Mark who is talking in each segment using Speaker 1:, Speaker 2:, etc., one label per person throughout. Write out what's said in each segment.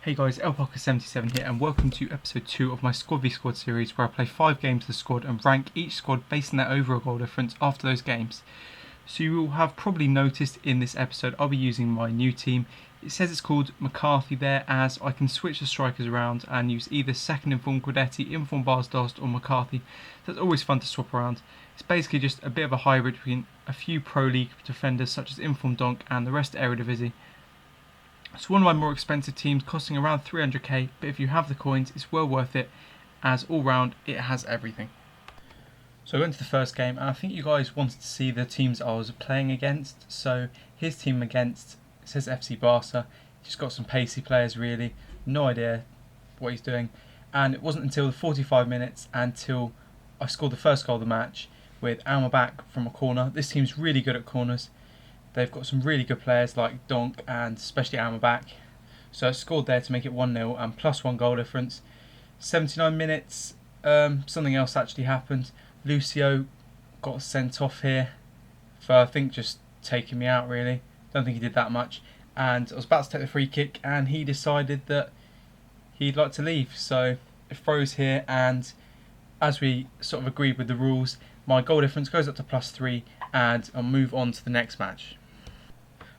Speaker 1: Hey guys, LParker77 here and welcome to episode 2 of my Squad v Squad series where I play 5 games of the squad and rank each squad based on their overall goal difference after those games. So you will have probably noticed in this episode I'll be using my new team. It says it's called McCarthy there, as I can switch the strikers around and use either second inform Guidetti, inform Barsdost or McCarthy. So it's always fun to swap around. It's basically just a bit of a hybrid between a few Pro League defenders such as inform Donk and the rest of Eredivisie. It's one of my more expensive teams, costing around 300k, but if you have the coins it's well worth it, as all round it has everything. So I went to the first game and I think you guys wanted to see the teams I was playing against. So his team against, it says FC Barca, he's got some pacey players really, no idea what he's doing. And it wasn't until the 45 minutes until I scored the first goal of the match with Alma back from a corner. This team's really good at corners. They've got some really good players like Donk and especially Alma back. So I scored there to make it 1-0 and +1 goal difference. 79 minutes, something else actually happened. Lucio got sent off here for I think just taking me out really. Don't think he did that much. And I was about to take the free kick and he decided that he'd like to leave. So it froze here, and as we sort of agreed with the rules, my goal difference goes up to +3 and I'll move on to the next match.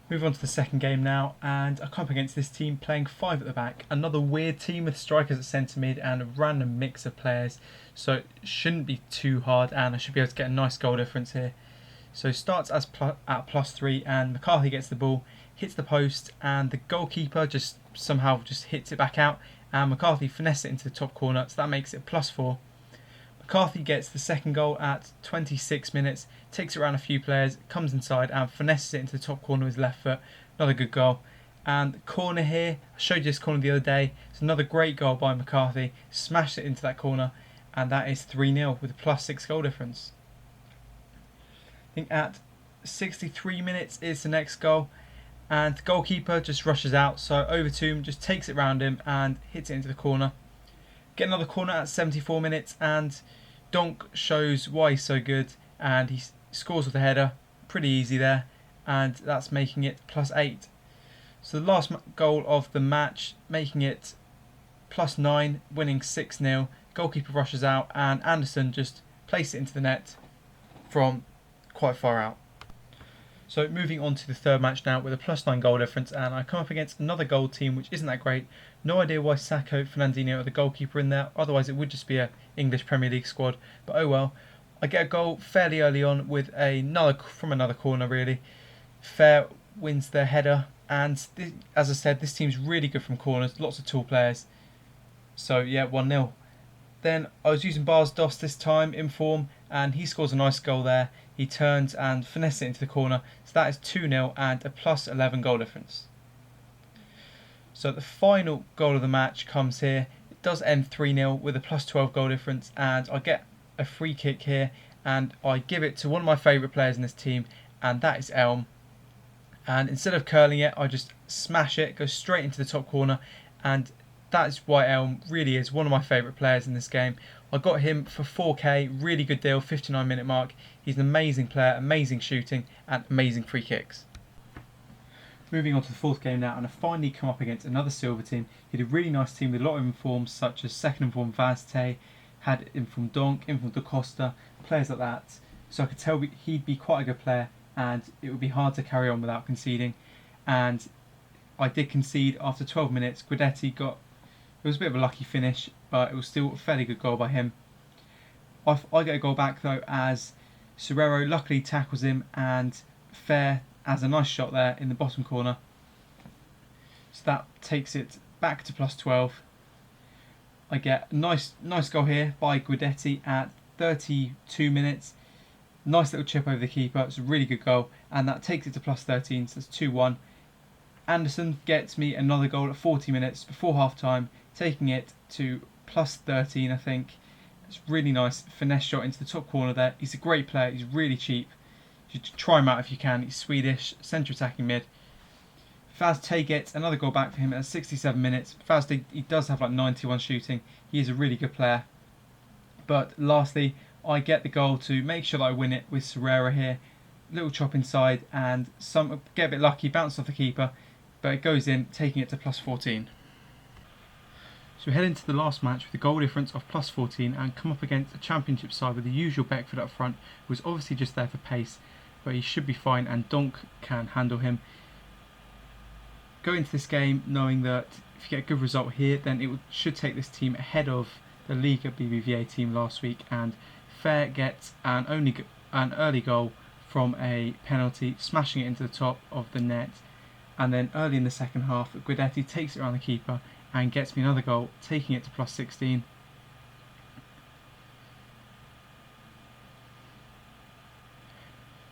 Speaker 1: Move on to the second game now, and I come up against this team playing 5 at the back. Another weird team with strikers at centre mid and a random mix of players, so it shouldn't be too hard and I should be able to get a nice goal difference here. So starts as at +3 and McCarthy gets the ball, hits the post and the goalkeeper just somehow just hits it back out and McCarthy finesses it into the top corner, so that makes it +4. McCarthy gets the second goal at 26 minutes, takes it around a few players, comes inside and finesses it into the top corner with his left foot. Another good goal. And the corner here, I showed you this corner the other day. It's another great goal by McCarthy. Smashed it into that corner and that is 3-0 with a +6 goal difference. I think at 63 minutes is the next goal and the goalkeeper just rushes out, so over to him, just takes it round him and hits it into the corner. Get another corner at 74 minutes and Donk shows why he's so good and he scores with a header, pretty easy there, and that's making it +8. So the last goal of the match, making it +9, winning 6-0. Goalkeeper rushes out and Anderson just places it into the net from quite far out. So moving on to the third match now with a +9 goal difference, and I come up against another goal team which isn't that great. No idea why Sacco, Fernandinho are the goalkeeper in there, otherwise it would just be an English Premier League squad, but oh well. I get a goal fairly early on with from another corner really. Fair wins their header, and this, as I said, this team's really good from corners, lots of tall players. So yeah, 1-0. Then I was using Barsdost this time in form and he scores a nice goal there. He turns and finesses it into the corner, so that is 2-0 and a +11 goal difference. So the final goal of the match comes here. It does end 3-0 with a +12 goal difference, and I get a free kick here and I give it to one of my favourite players in this team, and that is Elm. And instead of curling it, I just smash it, goes straight into the top corner, and that's why Elm really is one of my favourite players in this game. I got him for 4k, really good deal, 59-minute mark. He's an amazing player, amazing shooting and amazing free kicks. Moving on to the fourth game now, and I finally come up against another silver team. He had a really nice team with a lot of informs such as second inform Vazte, had inform Donk, inform Da Costa, players like that. So I could tell he'd be quite a good player and it would be hard to carry on without conceding. And I did concede after 12 minutes. Guidetti got, it was a bit of a lucky finish, but it was still a fairly good goal by him. I get a goal back though as Serrero luckily tackles him and Fair has a nice shot there in the bottom corner. So that takes it back to +12. I get a nice goal here by Guidetti at 32 minutes. Nice little chip over the keeper, it's a really good goal, and that takes it to +13, so that's 2-1. Anderson gets me another goal at 40 minutes before half time, taking it to +13 I think. It's really nice finesse shot into the top corner there. He's a great player, he's really cheap. You should try him out if you can. He's Swedish, centre attacking mid. Vazte gets another goal back for him at 67 minutes. Vazte, he does have like 91 shooting. He is a really good player. But lastly, I get the goal to make sure that I win it with Serrera here. Little chop inside and get a bit lucky, bounce off the keeper, but it goes in, taking it to +14. So we head into the last match with a goal difference of plus 14 and come up against a championship side with the usual Beckford up front, who was obviously just there for pace, but he should be fine and Donk can handle him. Go into this game knowing that if you get a good result here, then it should take this team ahead of the Liga BBVA team last week, and Fair gets an early goal from a penalty, smashing it into the top of the net, and then early in the second half Guidetti takes it around the keeper and gets me another goal, taking it to plus 16.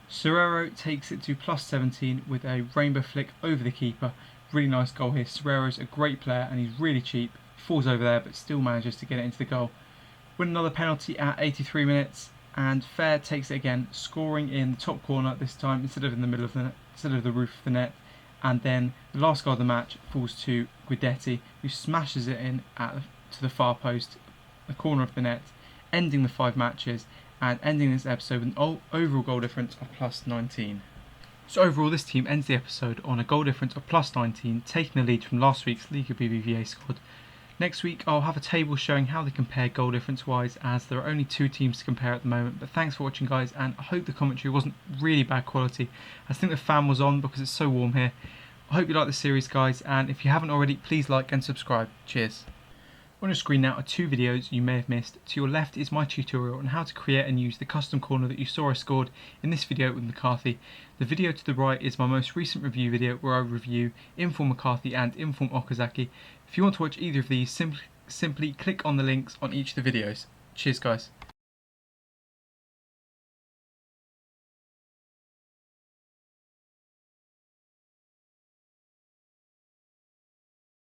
Speaker 1: Serrero takes it to plus 17 with a rainbow flick over the keeper. Really nice goal here. Serrero's a great player and he's really cheap. Falls over there but still manages to get it into the goal. Win another penalty at 83 minutes and Fair takes it again, scoring in the top corner this time instead of in the middle of the net, instead of the roof of the net. And then the last goal of the match falls to Guidetti, who smashes it in to the far post, the corner of the net, ending the 5 matches and ending this episode with an overall goal difference of plus 19. So overall this team ends the episode on a goal difference of plus 19, taking the lead from last week's Liga BBVA squad. Next week I'll have a table showing how they compare goal difference wise, as there are only 2 teams to compare at the moment. But thanks for watching guys, and I hope the commentary wasn't really bad quality. I think the fan was on because it's so warm here. I hope you like the series guys, and if you haven't already, please like and subscribe. Cheers. On your screen now are 2 videos you may have missed. To your left is my tutorial on how to create and use the custom corner that you saw I scored in this video with McCarthy. The video to the right is my most recent review video where I review Inform McCarthy and Inform Okazaki. If you want to watch either of these, simply click on the links on each of the videos. Cheers guys.